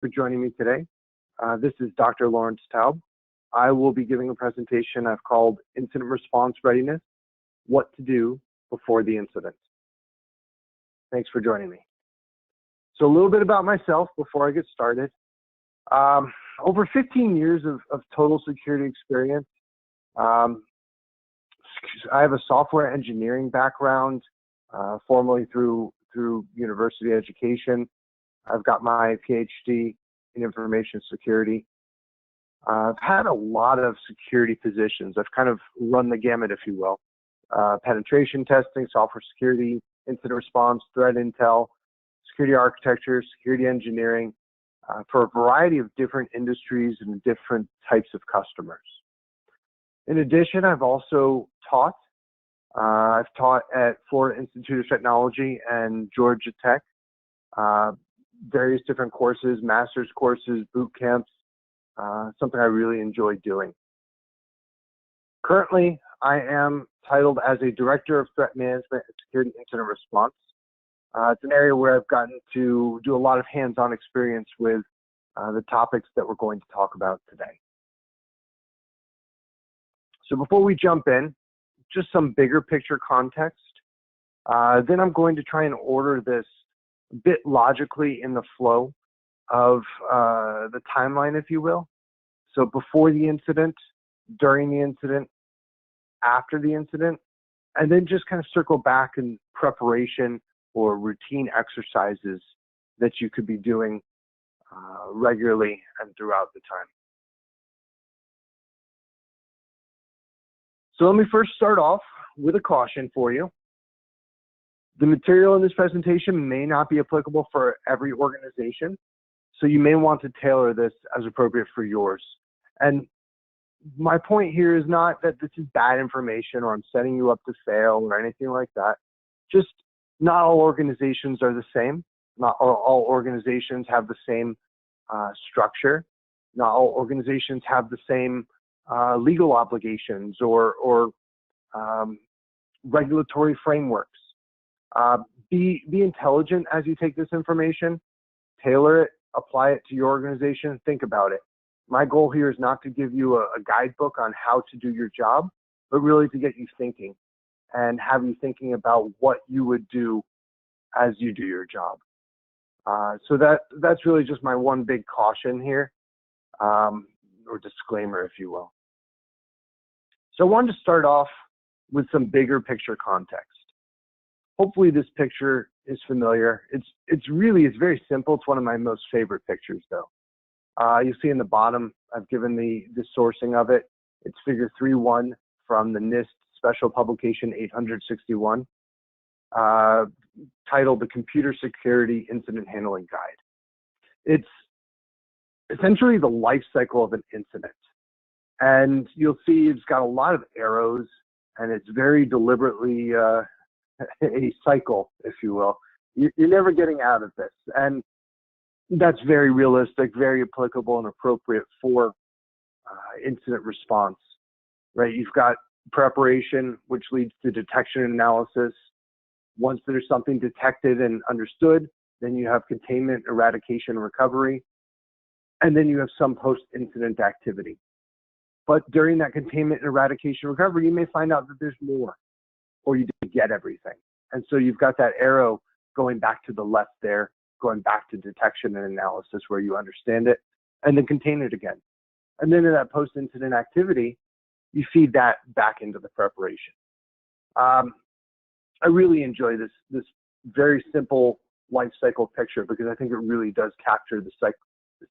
for joining me today. This is Dr. Lawrence Taub. I will be giving a presentation I've called Incident Response Readiness, What to Do Before the Incident. Thanks for joining me. So a little bit about myself before I get started. Over 15 years of total security experience. I have a software engineering background, formerly through university education. I've got my PhD in information security. I've had a lot of security positions. I've kind of run the gamut, if you will. Penetration testing, software security, incident response, threat intel, security architecture, security engineering, for a variety of different industries and different types of customers. In addition, I've also taught. I've taught at Florida Institute of Technology and Georgia Tech, various different courses, master's courses, boot camps, something I really enjoy doing. Currently, I am titled as a Director of Threat Management and Security Incident Response. It's an area where I've gotten to do a lot of hands-on experience with the topics that we're going to talk about today. So before we jump in, just some bigger picture context. Then I'm going to try and order this a bit logically in the flow of the timeline, if you will. So before the incident, during the incident, after the incident, and then just kind of circle back in preparation or routine exercises that you could be doing regularly and throughout the time. So let me first start off with a caution for you. The material in this presentation may not be applicable for every organization, so you may want to tailor this as appropriate for yours. And my point here is not that this is bad information or I'm setting you up to fail or anything like that. Just not all organizations are the same. Not all organizations have the same structure. Not all organizations have the same legal obligations or regulatory frameworks. Be intelligent as you take this information, tailor it, apply it to your organization, think about it. My goal here is not to give you a guidebook on how to do your job, but really to get you thinking and have you thinking about what you would do as you do your job. So that's really just my one big caution here, or disclaimer, if you will. So I wanted to start off with some bigger picture context. Hopefully this picture is familiar. It's very simple. It's one of my most favorite pictures though. You see in the bottom, I've given the sourcing of it. It's figure 3.1 from the NIST Special Publication 861, titled The Computer Security Incident Handling Guide. It's essentially the life cycle of an incident. And you'll see it's got a lot of arrows and it's very deliberately a cycle, if you will. You're never getting out of this. And that's very realistic, very applicable and appropriate for incident response, right? You've got preparation, which leads to detection and analysis. Once there's something detected and understood, then you have containment, eradication, recovery, and then you have some post-incident activity. But during that containment and eradication recovery, you may find out that there's more, or you didn't get everything. And so you've got that arrow going back to the left there, going back to detection and analysis where you understand it, and then contain it again. And then in that post-incident activity, you feed that back into the preparation. I really enjoy this very simple life cycle picture because I think it really does capture the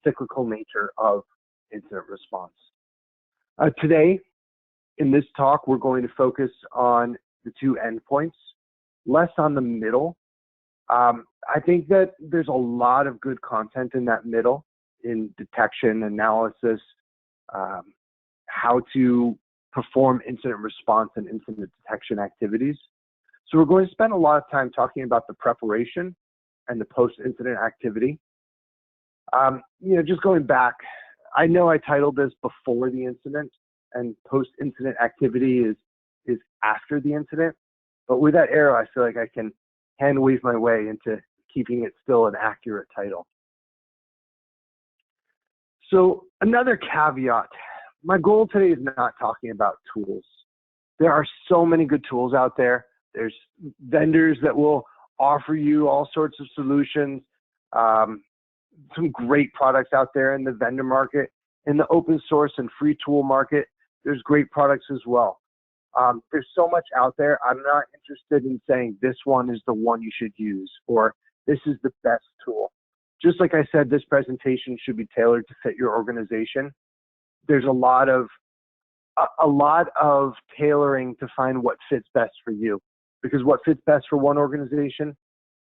cyclical nature of incident response. Today, in this talk, we're going to focus on the two endpoints, less on the middle. I think that there's a lot of good content in that middle, in detection, analysis, how to perform incident response and incident detection activities. So we're going to spend a lot of time talking about the preparation and the post-incident activity. Just going back, I know I titled this before the incident and post-incident activity is after the incident, but with that arrow, I feel like I can hand wave my way into keeping it still an accurate title. So another caveat, my goal today is not talking about tools. There are so many good tools out there. There's vendors that will offer you all sorts of solutions. Some great products out there in the vendor market. In the open source and free tool market, there's great products as well. There's so much out there. I'm not interested in saying this one is the one you should use or this is the best tool. Just like I said, this presentation should be tailored to fit your organization. There's a lot of tailoring to find what fits best for you, because what fits best for one organization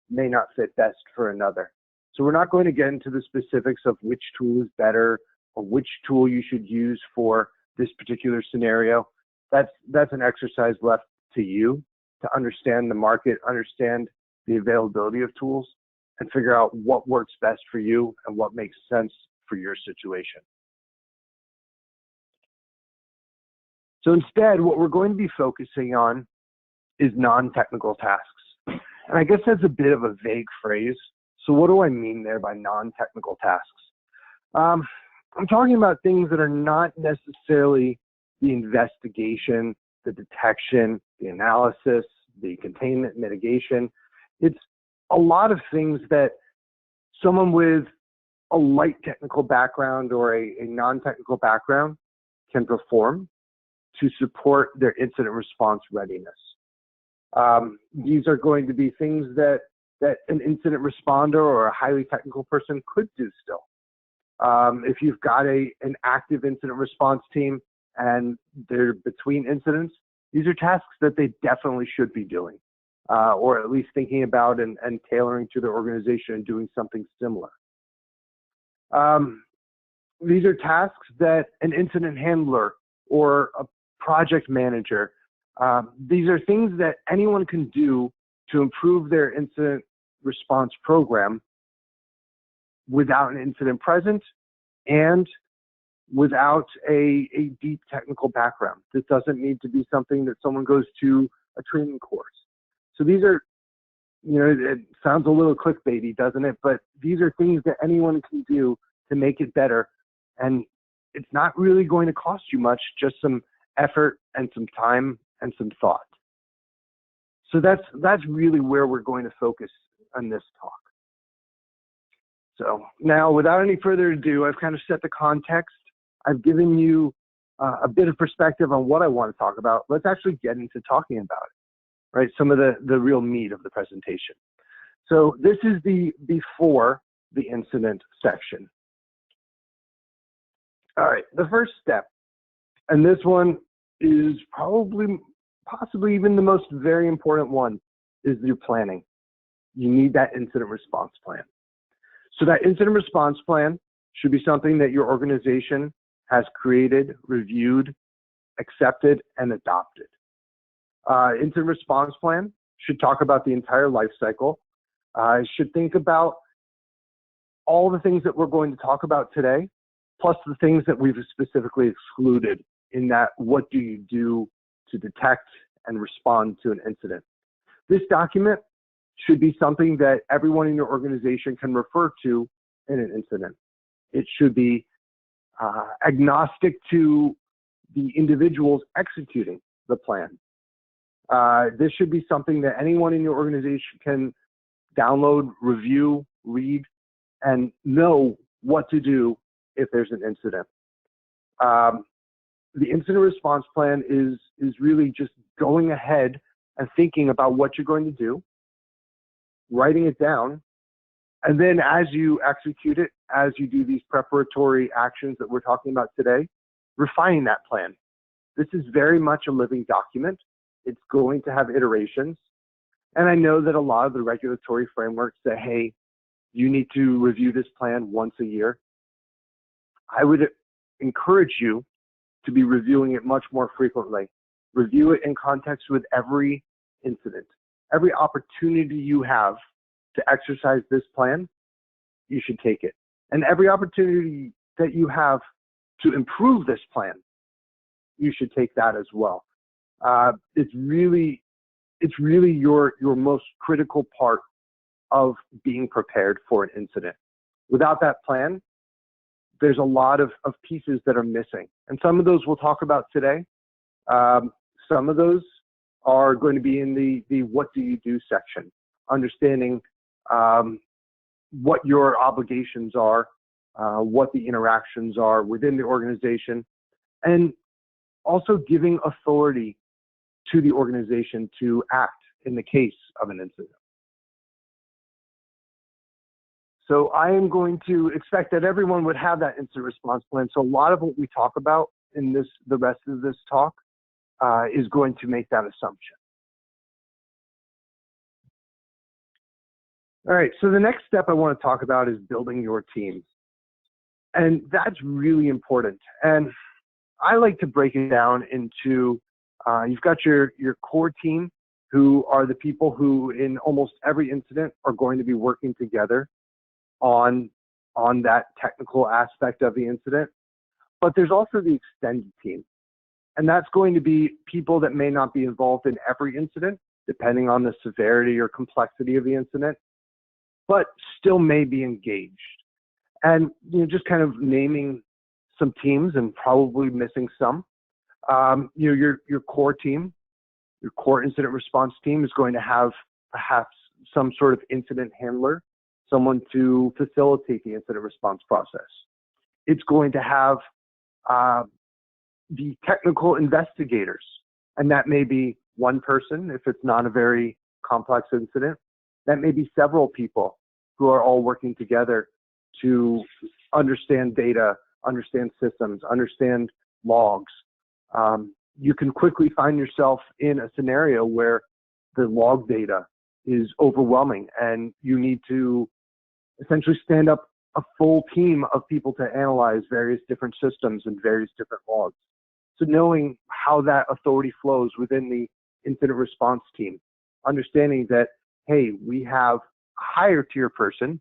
may not fit best for another. So we're not going to get into the specifics of which tool is better or which tool you should use for this particular scenario. That's an exercise left to you to understand the market, understand the availability of tools, and figure out what works best for you and what makes sense for your situation. So instead, what we're going to be focusing on is non-technical tasks. And I guess that's a bit of a vague phrase. So what do I mean there by non-technical tasks? I'm talking about things that are not necessarily the investigation, the detection, the analysis, the containment, mitigation. It's a lot of things that someone with a light technical background or a non-technical background can perform to support their incident response readiness. These are going to be things that an incident responder or a highly technical person could do still. If you've got an active incident response team and they're between incidents, these are tasks that they definitely should be doing, or at least thinking about and tailoring to their organization and doing something similar. These are tasks that an incident handler or a project manager, these are things that anyone can do to improve their incident response program without an incident present and without a deep technical background. This doesn't need to be something that someone goes to a training course. So these are, it sounds a little clickbaity, doesn't it? But these are things that anyone can do to make it better. And it's not really going to cost you much, just some effort and some time and some thought. So that's really where we're going to focus on this talk. So now, without any further ado, I've kind of set the context. I've given you a bit of perspective on what I want to talk about. Let's actually get into talking about it, right? Some of the real meat of the presentation. So this is the before the incident section. All right, the first step, and this one is possibly even the most very important one, is your planning. You need that incident response plan. So that incident response plan should be something that your organization has created, reviewed, accepted, and adopted. Incident response plan should talk about the entire life cycle. Should think about all the things that we're going to talk about today, plus the things that we've specifically excluded in that what do you do to detect and respond to an incident. This document should be something that everyone in your organization can refer to in an incident. It should be agnostic to the individuals executing the plan. This should be something that anyone in your organization can download, review, read, and know what to do if there's an incident. The incident response plan is really just going ahead and thinking about what you're going to do, writing it down, and then as you execute it, as you do these preparatory actions that we're talking about today, refining that plan. This is very much a living document. It's going to have iterations. And I know that a lot of the regulatory frameworks say, hey, you need to review this plan once a year. I would encourage you to be reviewing it much more frequently. Review it in context with every incident. Every opportunity you have to exercise this plan, you should take it. And every opportunity that you have to improve this plan, you should take that as well. It's really your most critical part of being prepared for an incident. Without that plan, there's a lot of pieces that are missing. And some of those we'll talk about today. Some of those are going to be in the what do you do section, understanding what your obligations are, what the interactions are within the organization, and also giving authority to the organization to act in the case of an incident. So I am going to expect that everyone would have that incident response plan. So a lot of what we talk about in the rest of this talk is going to make that assumption. All right, so the next step I want to talk about is building your team. And that's really important. And I like to break it down into, you've got your core team, who are the people who in almost every incident are going to be working together on that technical aspect of the incident. But there's also the extended team. And that's going to be people that may not be involved in every incident, depending on the severity or complexity of the incident, but still may be engaged. And just kind of naming some teams and probably missing some. Your core team, your core incident response team is going to have perhaps some sort of incident handler, someone to facilitate the incident response process. It's going to have the technical investigators, and that may be one person if it's not a very complex incident. That may be several people who are all working together to understand data, understand systems, understand logs. You can quickly find yourself in a scenario where the log data is overwhelming and you need to essentially stand up a full team of people to analyze various different systems and various different logs. So knowing how that authority flows within the incident response team, understanding that, hey, we have a higher tier person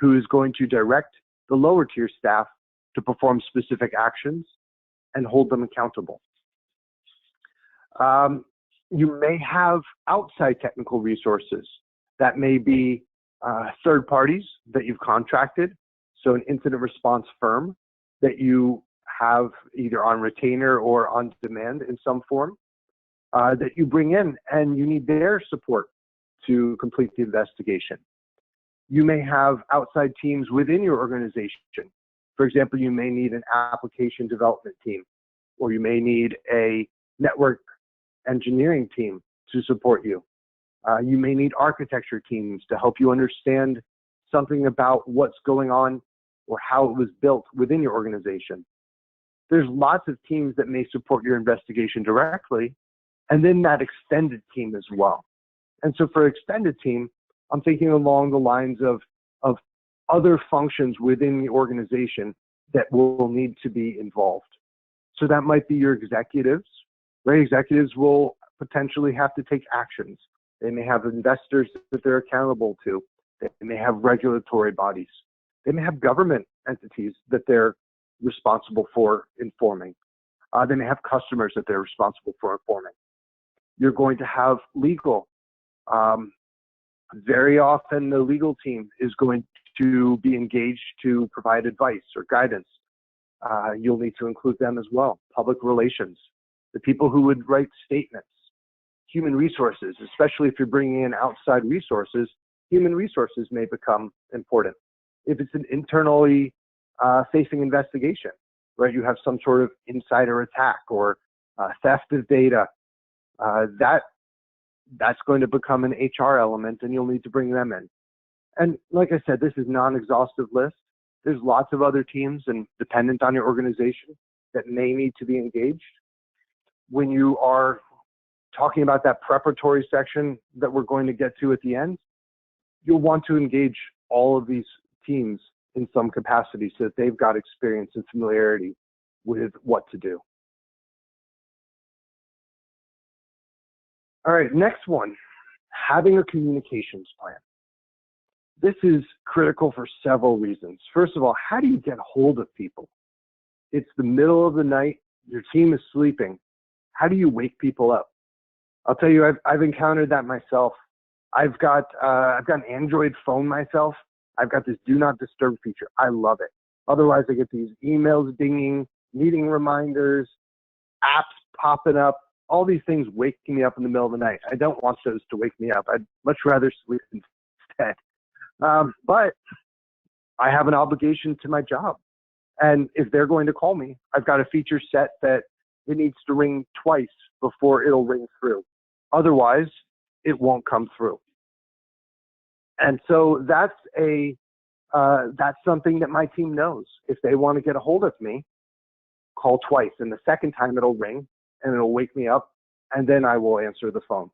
who is going to direct the lower tier staff to perform specific actions and hold them accountable. You may have outside technical resources that may be third parties that you've contracted. So an incident response firm that you have either on retainer or on demand in some form that you bring in, and you need their support to complete the investigation. You may have outside teams within your organization. For example, you may need an application development team, or you may need a network engineering team to support you. You may need architecture teams to help you understand something about what's going on or how it was built within your organization. There's lots of teams that may support your investigation directly, and then that extended team as well. And so for extended team, I'm thinking along the lines of other functions within the organization that will need to be involved. So that might be your executives, right? Executives will potentially have to take actions. They may have investors that they're accountable to. They may have regulatory bodies. They may have government entities that they're responsible for informing. They may have customers that they're responsible for informing. You're going to have legal. Very often the legal team is going to be engaged to provide advice or guidance. You'll need to include them as well. Public relations, the people who would write statements. Human resources, especially if you're bringing in outside resources, human resources may become important. If it's an internally facing investigation, right? You have some sort of insider attack or theft of data, that's going to become an HR element, and you'll need to bring them in. And like I said, this is non-exhaustive list. There's lots of other teams and dependent on your organization that may need to be engaged. When you are talking about that preparatory section that we're going to get to at the end, you'll want to engage all of these teams in some capacity so that they've got experience and familiarity with what to do. All right, next one, having a communications plan. This is critical for several reasons. First of all, how do you get hold of people? It's the middle of the night, your team is sleeping. How do you wake people up? I'll tell you, I've encountered that myself. I've got an Android phone myself. I've got this do not disturb feature. I love it. Otherwise, I get these emails dinging, meeting reminders, apps popping up, all these things waking me up in the middle of the night. I don't want those to wake me up. I'd much rather sleep instead. But I have an obligation to my job. And if they're going to call me, I've got a feature set that it needs to ring twice before it'll ring through. Otherwise, it won't come through. And so that's something that my team knows. If they want to get a hold of me, call twice. And the second time it'll ring and it'll wake me up, and then I will answer the phone.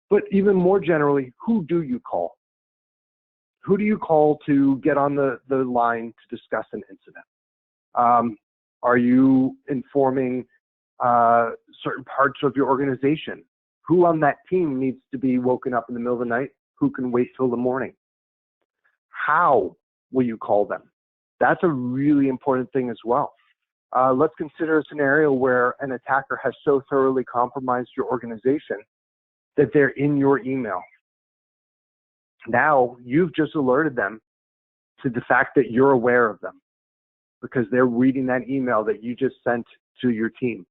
But even more generally, who do you call? Who do you call to get on the line to discuss an incident? Are you informing certain parts of your organization? Who on that team needs to be woken up in the middle of the night? Who can wait till the morning? How will you call them? That's a really important thing as well. Let's consider a scenario where an attacker has so thoroughly compromised your organization that they're in your email. Now you've just alerted them to the fact that you're aware of them because they're reading that email that you just sent to your team.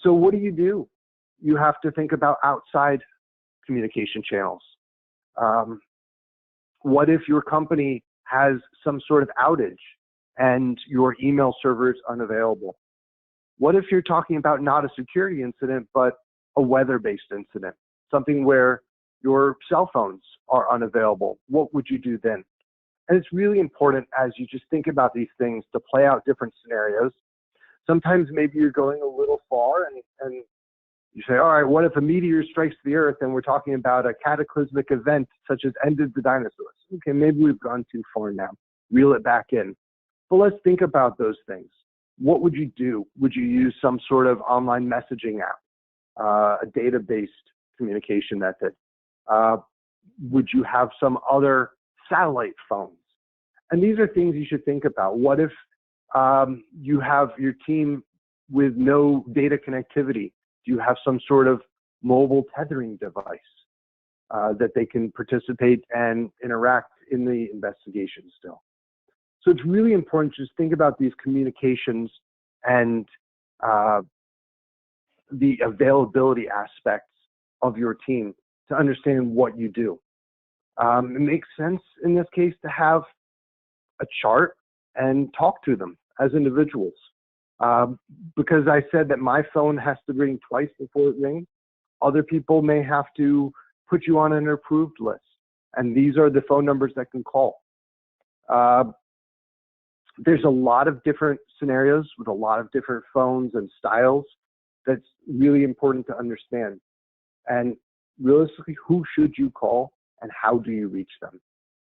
So what do? You have to think about outside communication channels. What if your company has some sort of outage and your email server is unavailable? What if you're talking about not a security incident, but a weather-based incident, something where your cell phones are unavailable? What would you do then? And it's really important as you just think about these things to play out different scenarios. Sometimes maybe you're going a little far and you say, all right, what if a meteor strikes the Earth and we're talking about a cataclysmic event such as ended the dinosaurs? Okay, maybe we've gone too far now. Reel it back in. But let's think about those things. What would you do? Would you use some sort of online messaging app, a data-based communication method? Would you have some other satellite phones? And these are things you should think about. What if you have your team with no data connectivity? Do you have some sort of mobile tethering device that they can participate and interact in the investigation still? So it's really important to just think about these communications and the availability aspects of your team to understand what you do. It makes sense in this case to have a chart and talk to them as individuals. Because I said that my phone has to ring twice before it rings, other people may have to put you on an approved list. And these are the phone numbers that can call. There's a lot of different scenarios with a lot of different phones and styles that's really important to understand. And realistically, who should you call and how do you reach them?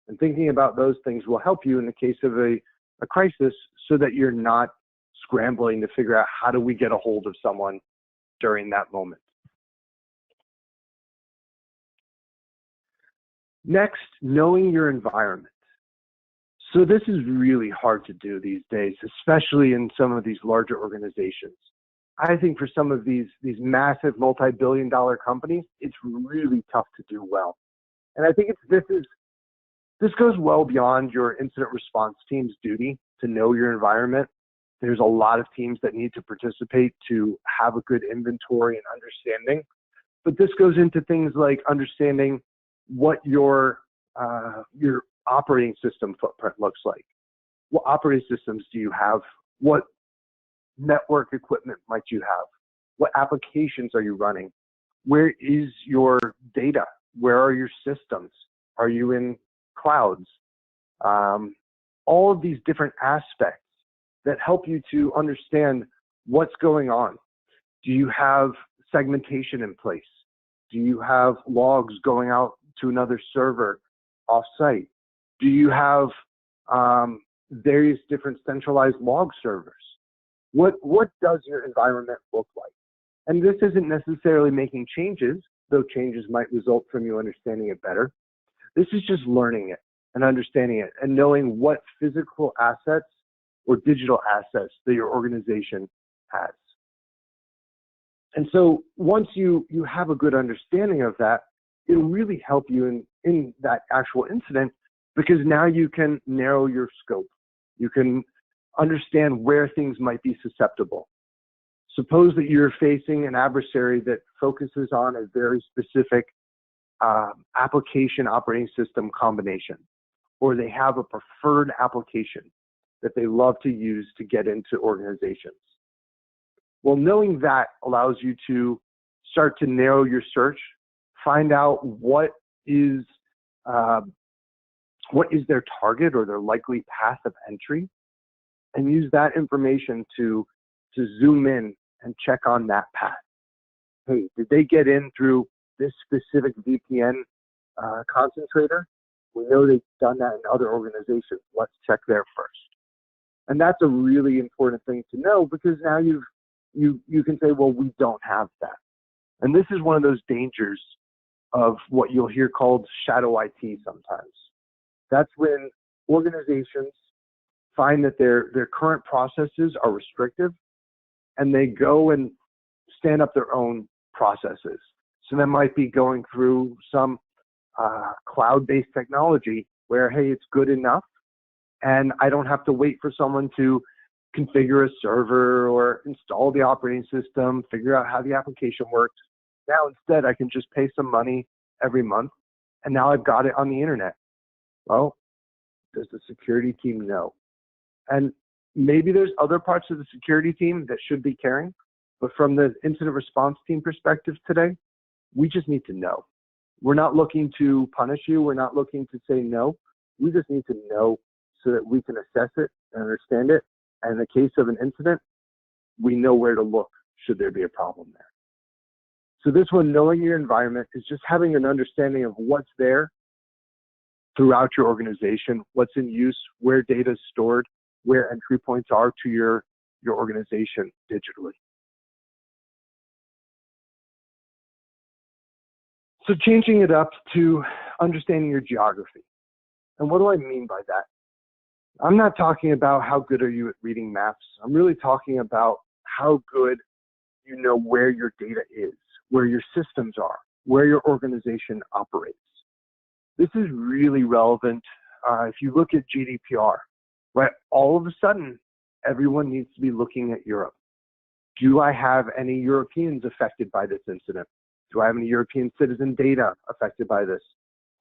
And thinking about those things will help you in the case of a crisis so that you're not scrambling to figure out how do we get a hold of someone during that moment. Next, knowing your environment. So this is really hard to do these days, especially in some of these larger organizations. I think for some of these massive multi-billion-dollar companies, it's really tough to do well. And I think this goes well beyond your incident response team's duty to know your environment. There's a lot of teams that need to participate to have a good inventory and understanding. But this goes into things like understanding what your operating system footprint looks like. What operating systems do you have? What network equipment might you have? What applications are you running? Where is your data? Where are your systems? Are you in clouds? All of these different aspects that help you to understand what's going on. Do you have segmentation in place? Do you have logs going out to another server off-site? Do you have various different centralized log servers? What does your environment look like? And this isn't necessarily making changes, though changes might result from you understanding it better. This is just learning it and understanding it and knowing what physical assets or digital assets that your organization has. And so once you have a good understanding of that, it'll really help you in that actual incident, because now you can narrow your scope. You can understand where things might be susceptible. Suppose that you're facing an adversary that focuses on a very specific application operating system combination, or they have a preferred application that they love to use to get into organizations. Well, knowing that allows you to start to narrow your search, find out what is their target or their likely path of entry, and use that information to zoom in and check on that path. Hey, did they get in through this specific VPN concentrator? We know they've done that in other organizations. Let's check there first. And that's a really important thing to know, because now you can say, well, we don't have that. And this is one of those dangers of what you'll hear called shadow IT sometimes. That's when organizations find that their current processes are restrictive, and they go and stand up their own processes. So that might be going through some cloud-based technology where, hey, it's good enough, and I don't have to wait for someone to configure a server or install the operating system, figure out how the application works. Now instead, I can just pay some money every month, and now I've got it on the internet. Well, does the security team know? And maybe there's other parts of the security team that should be caring, but from the incident response team perspective today, we just need to know. We're not looking to punish you. We're not looking to say no. We just need to know so that we can assess it and understand it. And in the case of an incident, we know where to look should there be a problem there. So this one, knowing your environment, is just having an understanding of what's there throughout your organization, what's in use, where data is stored, where entry points are to your organization digitally. So changing it up to understanding your geography. And what do I mean by that? I'm not talking about how good are you at reading maps. I'm really talking about how good you know where your data is, where your systems are, where your organization operates. This is really relevant if you look at GDPR, right? All of a sudden, everyone needs to be looking at Europe. Do I have any Europeans affected by this incident? Do I have any European citizen data affected by this?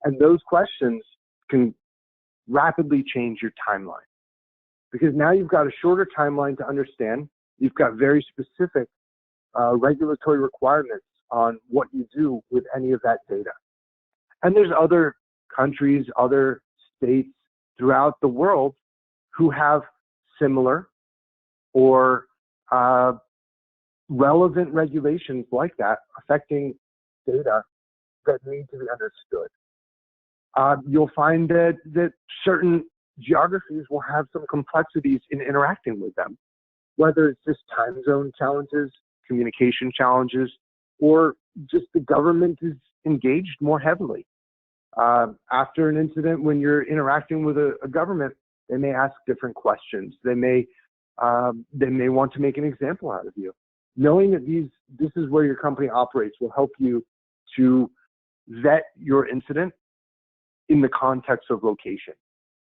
And those questions can rapidly change your timeline, because now you've got a shorter timeline to understand. You've got very specific regulatory requirements on what you do with any of that data. And there's other countries, other states throughout the world who have similar or relevant regulations like that affecting data that need to be understood. You'll find that certain geographies will have some complexities in interacting with them, whether it's just time zone challenges, communication challenges, or just the government is engaged more heavily. After an incident, when you're interacting with a government, they may ask different questions. They may want to make an example out of you. Knowing that this is where your company operates will help you to vet your incident in the context of location,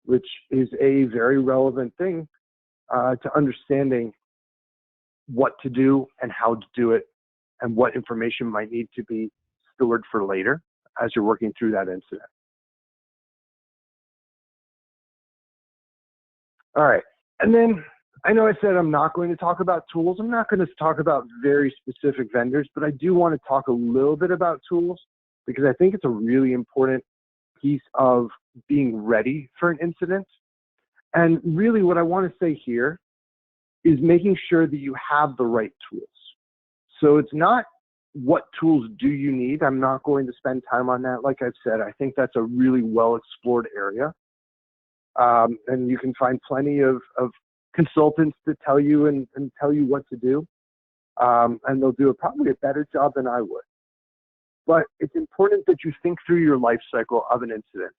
which is a very relevant thing to understanding what to do and how to do it, and what information might need to be stored for later as you're working through that incident. All right, and then I know I said I'm not going to talk about tools. I'm not going to talk about very specific vendors, but I do want to talk a little bit about tools, because I think it's a really important piece of being ready for an incident. And really what I want to say here is making sure that you have the right tools. So it's not what tools do you need. I'm not going to spend time on that. Like I've said, I think that's a really well explored area. And you can find plenty of consultants to tell you and tell you what to do. And they'll do probably a better job than I would. But it's important that you think through your life cycle of an incident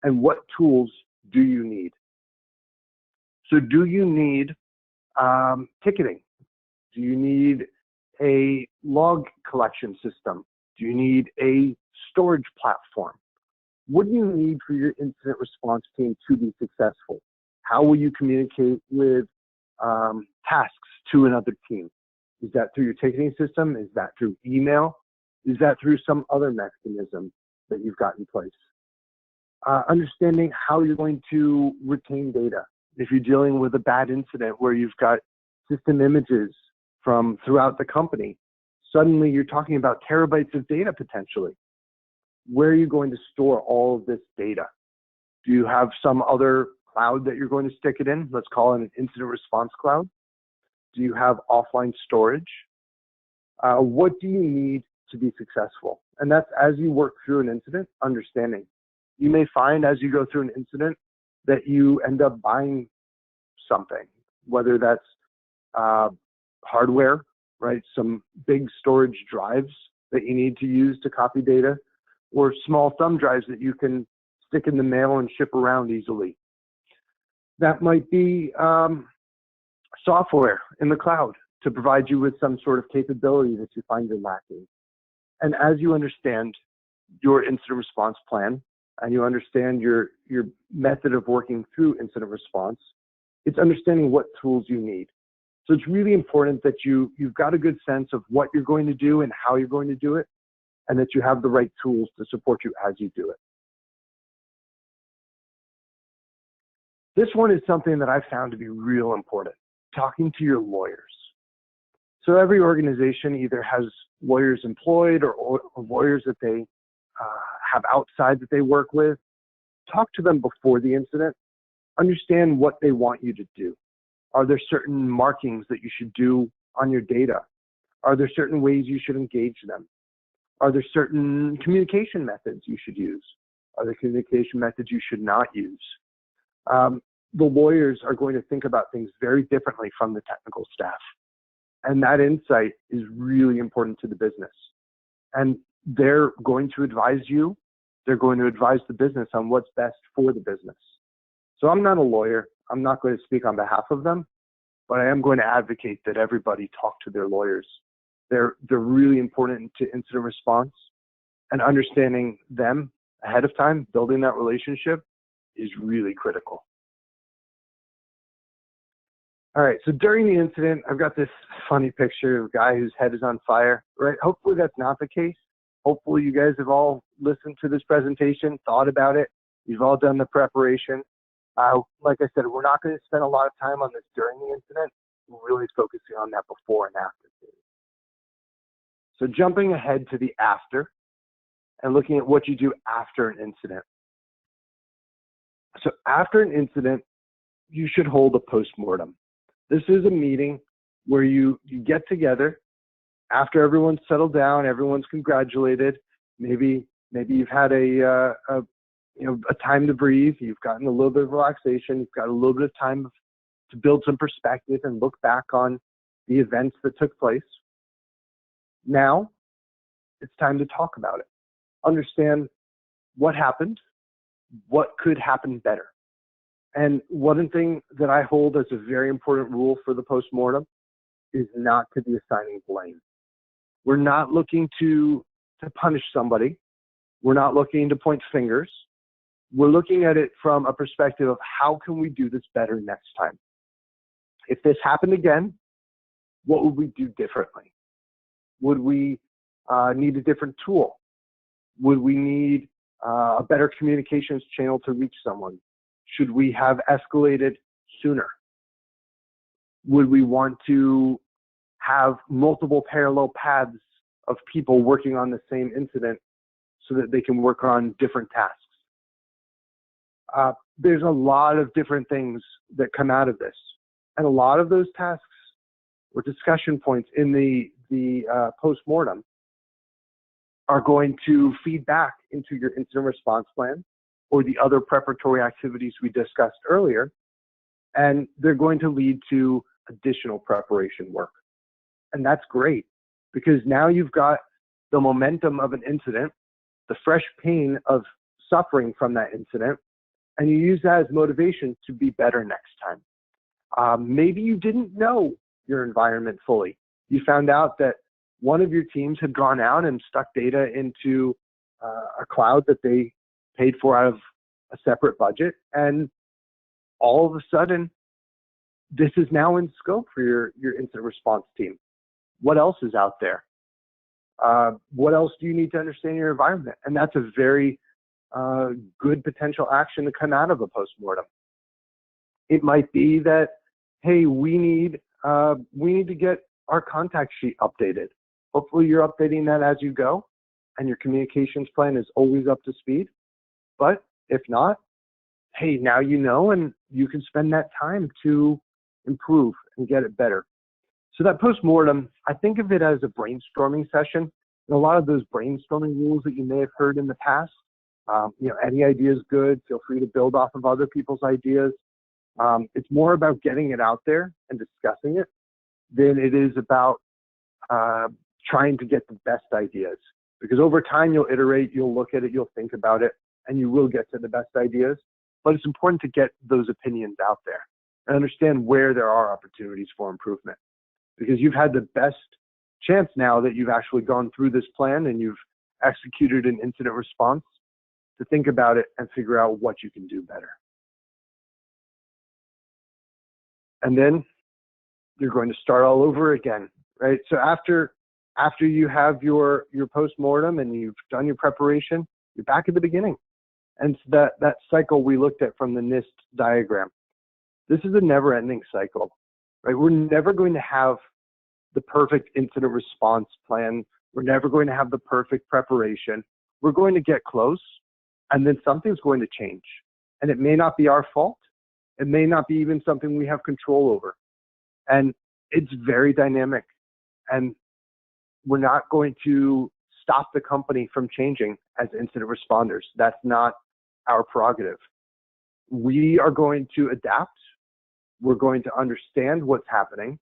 and what tools do you need. So do you need ticketing? Do you need a log collection system? Do you need a storage platform? What do you need for your incident response team to be successful? How will you communicate with tasks to another team? Is that through your ticketing system? Is that through email? Is that through some other mechanism that you've got in place? Understanding how you're going to retain data. If you're dealing with a bad incident where you've got system images from throughout the company, suddenly you're talking about terabytes of data potentially. Where are you going to store all of this data? Do you have some other cloud that you're going to stick it in? Let's call it an incident response cloud. Do you have offline storage? What do you need to be successful? And that's as you work through an incident, understanding. You may find as you go through an incident that you end up buying something, whether that's hardware, right? Some big storage drives that you need to use to copy data, or small thumb drives that you can stick in the mail and ship around easily. That might be software in the cloud to provide you with some sort of capability that you find you're lacking. And as you understand your incident response plan and you understand your method of working through incident response, it's understanding what tools you need. So it's really important that you've got a good sense of what you're going to do and how you're going to do it, and that you have the right tools to support you as you do it. This one is something that I've found to be real important, talking to your lawyers. So every organization either has lawyers employed or lawyers that they have outside that they work with. Talk to them before the incident. Understand what they want you to do. Are there certain markings that you should do on your data? Are there certain ways you should engage them? Are there certain communication methods you should use? Are there communication methods you should not use? The lawyers are going to think about things very differently from the technical staff. And that insight is really important to the business. And they're going to advise you, they're going to advise the business on what's best for the business. So I'm not a lawyer. I'm not going to speak on behalf of them, but I am going to advocate that everybody talk to their lawyers. They're really important to incident response, and understanding them ahead of time, building that relationship is really critical. All right, so during the incident, I've got this funny picture of a guy whose head is on fire, right? Hopefully that's not the case. Hopefully you guys have all listened to this presentation, thought about it. You've all done the preparation. Like I said, we're not going to spend a lot of time on this during the incident. We're really focusing on that before and after. So jumping ahead to the after and looking at what you do after an incident. So after an incident, you should hold a postmortem. This is a meeting where you get together after everyone's settled down, everyone's congratulated. Maybe you've had a time to breathe. You've gotten a little bit of relaxation. You've got a little bit of time to build some perspective and look back on the events that took place. Now it's time to talk about it. Understand what happened, what could happen better. And one thing that I hold as a very important rule for the postmortem is not to be assigning blame. We're not looking to punish somebody. We're not looking to point fingers. We're looking at it from a perspective of how can we do this better next time? If this happened again, what would we do differently? Would we need a different tool? Would we need a better communications channel to reach someone? Should we have escalated sooner? Would we want to have multiple parallel paths of people working on the same incident so that they can work on different tasks? There's a lot of different things that come out of this. And a lot of those tasks or discussion points in the postmortem are going to feed back into your incident response plan or the other preparatory activities we discussed earlier, and they're going to lead to additional preparation work. And that's great, because now you've got the momentum of an incident, the fresh pain of suffering from that incident, and you use that as motivation to be better next time. Maybe you didn't know your environment fully. You found out that one of your teams had gone out and stuck data into a cloud that they paid for out of a separate budget, and all of a sudden, this is now in scope for your incident response team. What else is out there? What else do you need to understand your environment? And that's a very good potential action to come out of a postmortem. It might be that, hey, we need to get our contact sheet updated. Hopefully you're updating that as you go and your communications plan is always up to speed. But if not, hey, now you know, and you can spend that time to improve and get it better. So that postmortem, I think of it as a brainstorming session. And a lot of those brainstorming rules that you may have heard in the past, any idea is good. Feel free to build off of other people's ideas. It's more about getting it out there and discussing it than it is about trying to get the best ideas. Because over time, you'll iterate, you'll look at it, you'll think about it, and you will get to the best ideas. But it's important to get those opinions out there and understand where there are opportunities for improvement. Because you've had the best chance now that you've actually gone through this plan and you've executed an incident response to think about it and figure out what you can do better. And then you're going to start all over again, right? So after you have your postmortem and you've done your preparation, you're back at the beginning. And so that cycle we looked at from the NIST diagram, this is a never-ending cycle, right? We're never going to have the perfect incident response plan. We're never going to have the perfect preparation. We're going to get close, and then something's going to change. And it may not be our fault. It may not be even something we have control over. And it's very dynamic. And we're not going to stop the company from changing as incident responders. That's not our prerogative. We are going to adapt. We're going to understand what's happening.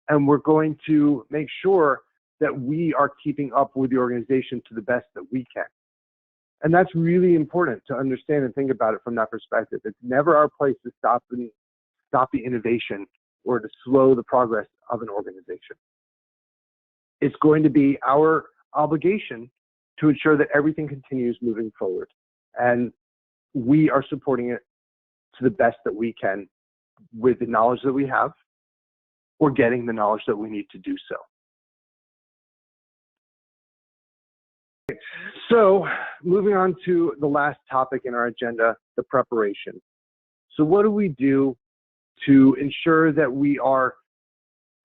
And we're going to make sure that we are keeping up with the organization to the best that we can. And that's really important to understand and think about it from that perspective. It's never our place to stop the innovation or to slow the progress of an organization. It's going to be our obligation to ensure that everything continues moving forward. And we are supporting it to the best that we can with the knowledge that we have, or getting the knowledge that we need to do so. So moving on to the last topic in our agenda, the preparation. So what do we do to ensure that we are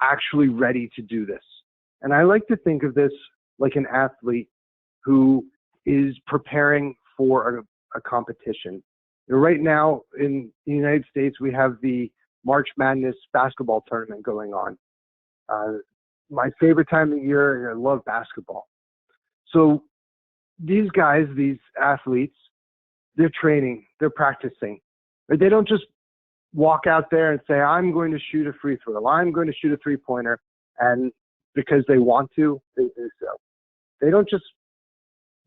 actually ready to do this? And I like to think of this like an athlete who is preparing for a competition. Right now in the United States, we have the March Madness basketball tournament going on. My favorite time of the year, I love basketball. So these guys, these athletes, they're training, they're practicing. But they don't just walk out there and say, I'm going to shoot a free throw, I'm going to shoot a three-pointer, and because they want to, they do so. They don't just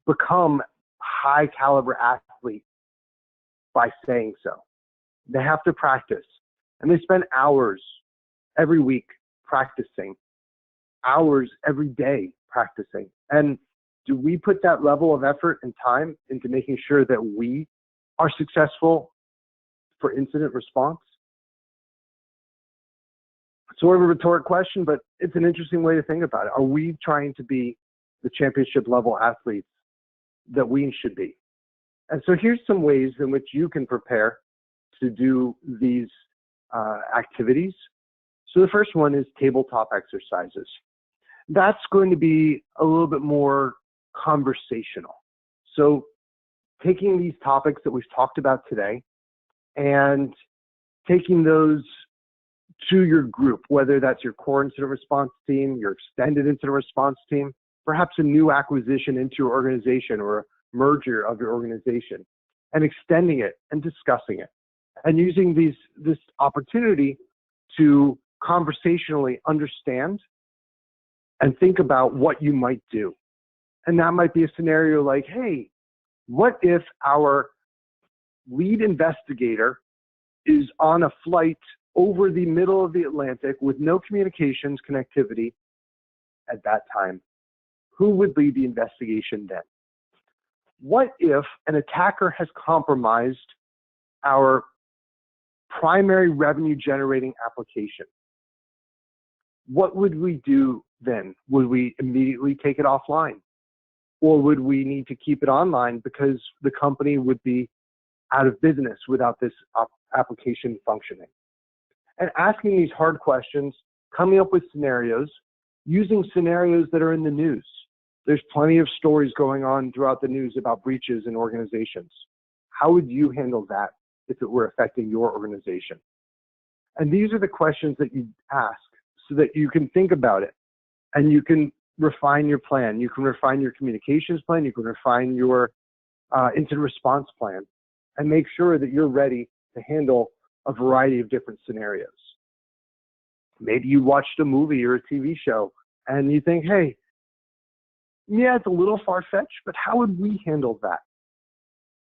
become high caliber athletes by saying so. They have to practice. And they spend hours every week practicing, hours every day practicing. And do we put that level of effort and time into making sure that we are successful for incident response? Sort of a rhetoric question, but it's an interesting way to think about it. Are we trying to be the championship level athletes that we should be? And so here's some ways in which you can prepare to do these activities. So the first one is tabletop exercises. That's going to be a little bit more conversational. So taking these topics that we've talked about today and taking those to your group, whether that's your core incident response team, your extended incident response team, perhaps a new acquisition into your organization or a merger of your organization, and extending it and discussing it, and using this opportunity to conversationally understand and think about what you might do. And that might be a scenario like, hey, what if our lead investigator is on a flight over the middle of the Atlantic with no communications connectivity at that time? Who would lead the investigation then? What if an attacker has compromised our primary revenue generating application. What would we do then? Would we immediately take it offline? Or would we need to keep it online because the company would be out of business without this application functioning? And asking these hard questions, coming up with scenarios, using scenarios that are in the news. There's plenty of stories going on throughout the news about breaches in organizations. How would you handle that if it were affecting your organization? And these are the questions that you ask so that you can think about it and you can refine your plan. You can refine your communications plan. You can refine your incident response plan and make sure that you're ready to handle a variety of different scenarios. Maybe you watched a movie or a TV show and you think, hey, yeah, it's a little far-fetched, but how would we handle that?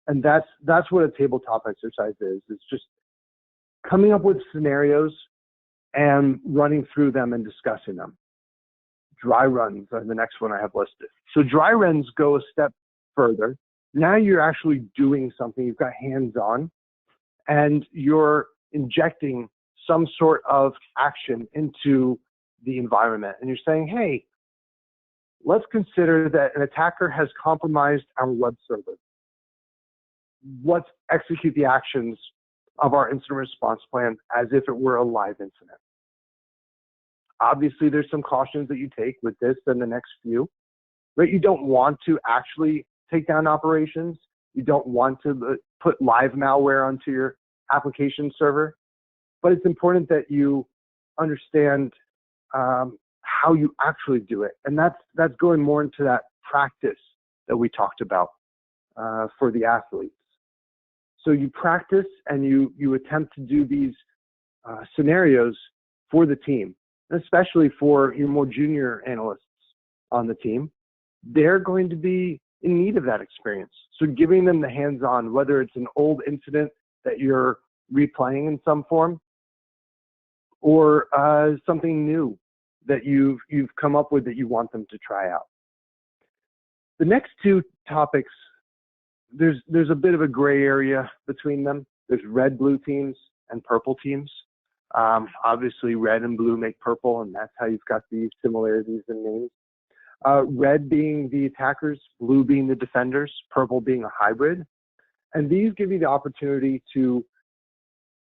And that's what a tabletop exercise is. It's just coming up with scenarios and running through them and discussing them. Dry runs are the next one I have listed. So dry runs go a step further. Now you're actually doing something. You've got hands-on, and you're injecting some sort of action into the environment. And you're saying, hey, let's consider that an attacker has compromised our web server. Let's execute the actions of our incident response plan as if it were a live incident. Obviously, there's some cautions that you take with this and the next few, right? You don't want to actually take down operations. You don't want to put live malware onto your application server, but it's important that you understand how you actually do it. And that's going more into that practice that we talked about for the athletes. So you practice and you attempt to do these scenarios for the team, especially for your more junior analysts on the team. They're going to be in need of that experience. So giving them the hands-on, whether it's an old incident that you're replaying in some form, or something new that you've come up with that you want them to try out. The next two topics, there's a bit of a gray area between them. There's red, blue teams and purple teams. Obviously, red and blue make purple, and that's how you've got these similarities in names. Red being the attackers, blue being the defenders, purple being a hybrid. And these give you the opportunity to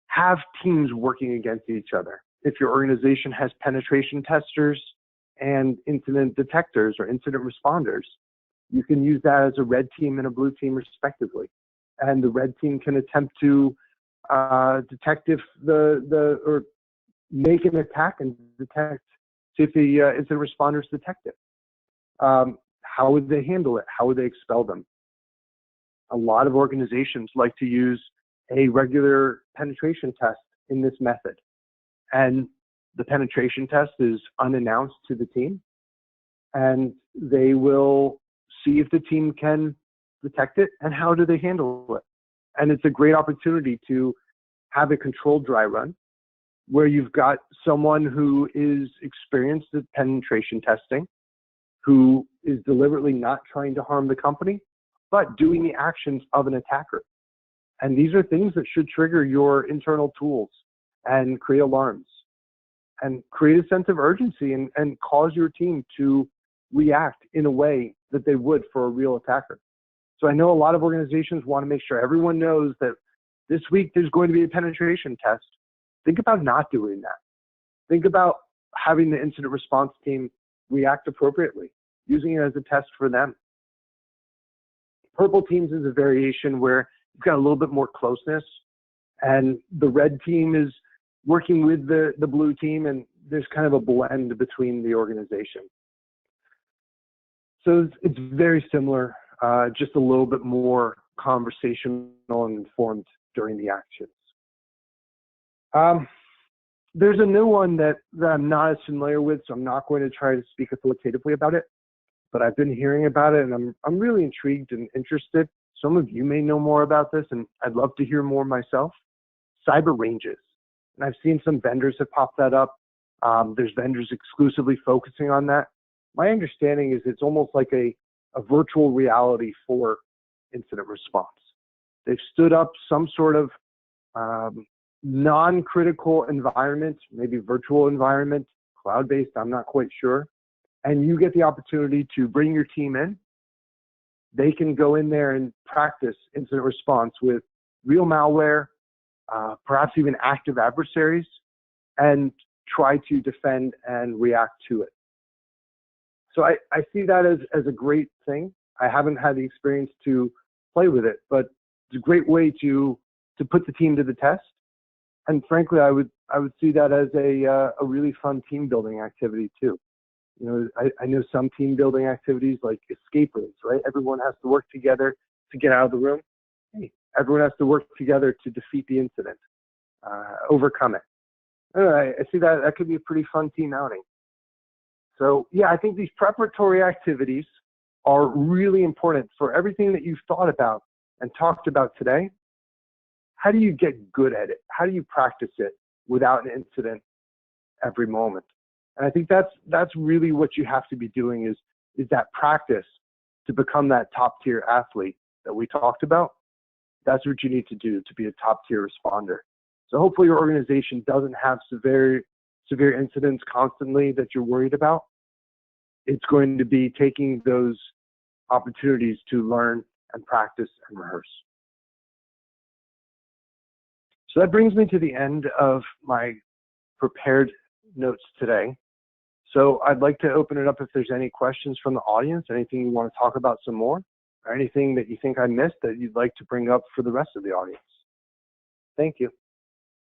have teams working against each other. If your organization has penetration testers and incident detectors or incident responders, you can use that as a red team and a blue team respectively. And the red team can attempt to detect if or make an attack and detect if the incident responders detect it. How would they handle it? How would they expel them? A lot of organizations like to use a regular penetration test in this method. And the penetration test is unannounced to the team, and they will see if the team can detect it and how do they handle it. And it's a great opportunity to have a controlled dry run where you've got someone who is experienced at penetration testing, who is deliberately not trying to harm the company, but doing the actions of an attacker. And these are things that should trigger your internal tools and create alarms and create a sense of urgency and cause your team to react in a way that they would for a real attacker. So I know a lot of organizations want to make sure everyone knows that this week there's going to be a penetration test. Think about not doing that. Think about having the incident response team react appropriately, using it as a test for them. Purple teams is a variation where you've got a little bit more closeness, and the red team is working with the blue team, and there's kind of a blend between the organization. So it's very similar, just a little bit more conversational and informed during the actions. There's a new one that I'm not as familiar with, so I'm not going to try to speak authoritatively about it, but I've been hearing about it, and I'm really intrigued and interested. Some of you may know more about this, and I'd love to hear more myself. Cyber ranges. And I've seen some vendors have popped that up. There's vendors exclusively focusing on that. My understanding is it's almost like a virtual reality for incident response. They've stood up some sort of non-critical environment, maybe virtual environment, cloud-based, I'm not quite sure, and you get the opportunity to bring your team in, they can go in there and practice incident response with real malware, perhaps even active adversaries, and try to defend and react to it. So I see that as a great thing. I haven't had the experience to play with it, but it's a great way to put the team to the test. And frankly, I would see that as a really fun team building activity too. You know, I know some team building activities like escape rooms, right? Everyone has to work together to get out of the room. Hey, everyone has to work together to defeat the incident, overcome it. I see that could be a pretty fun team outing. So yeah, I think these preparatory activities are really important for everything that you've thought about and talked about today. How do you get good at it? How do you practice it without an incident every moment? And I think that's really what you have to be doing is that practice to become that top tier athlete that we talked about. That's what you need to do to be a top tier responder. So hopefully your organization doesn't have severe incidents constantly that you're worried about. It's going to be taking those opportunities to learn and practice and rehearse. So that brings me to the end of my prepared notes today. So I'd like to open it up if there's any questions from the audience, anything you want to talk about some more, or anything that you think I missed that you'd like to bring up for the rest of the audience. Thank you.